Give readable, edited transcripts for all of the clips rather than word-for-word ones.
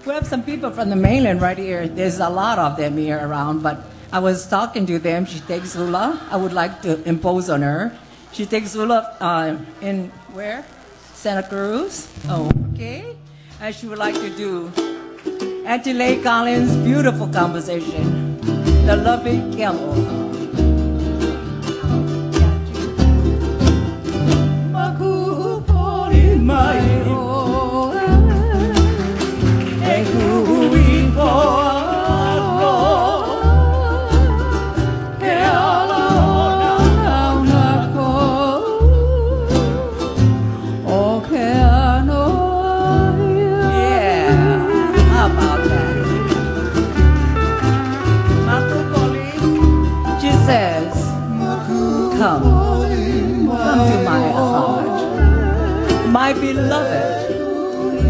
We have some people from the mainland right here. There's a lot of them here around, but I was talking to them. She takes hula. I would like to impose on her. She takes hula in where? Santa Cruz. Oh, okay. And she would like to do Auntie Leigh Collins' beautiful composition, The Lovely Yellow.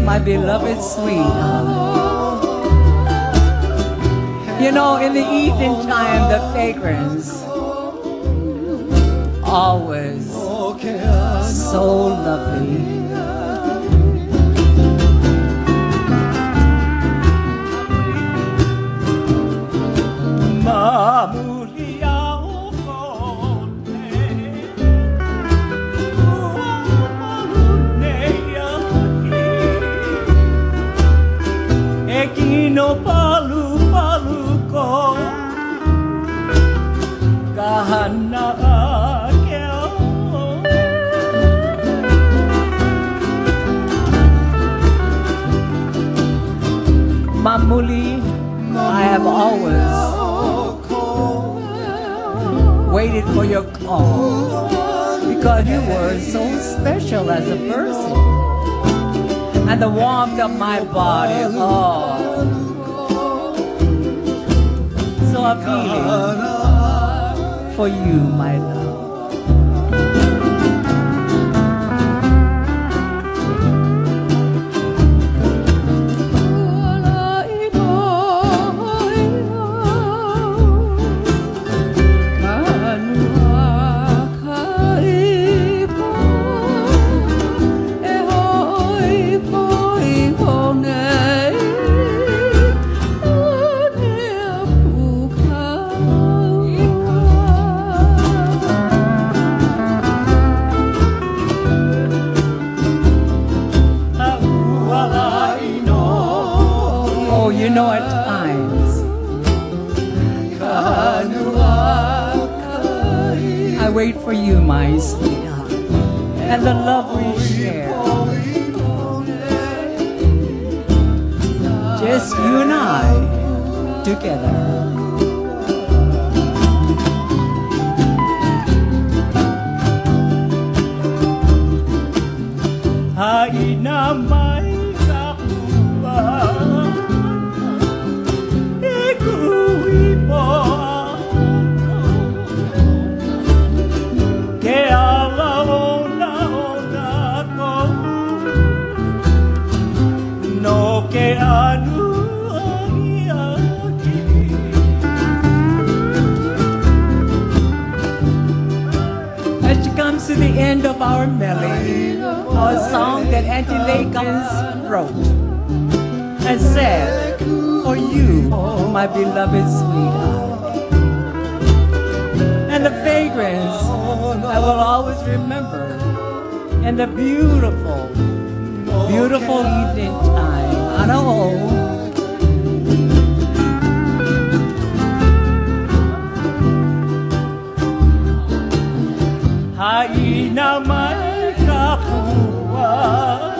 My beloved sweetheart. You know, in the evening time, the fragrance always so lovely. No palu palu ko kahana akeo Mamuli, I have always waited for your call because you were so special as a person. And the warmth of my body, oh, so appealing for you, my love. You know, at times I wait for you, my sweetheart, and the love we share. Just you and I together. Ay na may kakuha As she comes to the end of our melody, our song that Auntie Leigh Collins wrote and said, for you, my beloved sweetheart. And the fragrance I will always remember in the beautiful, beautiful evening time. I know. Ay na may kakuha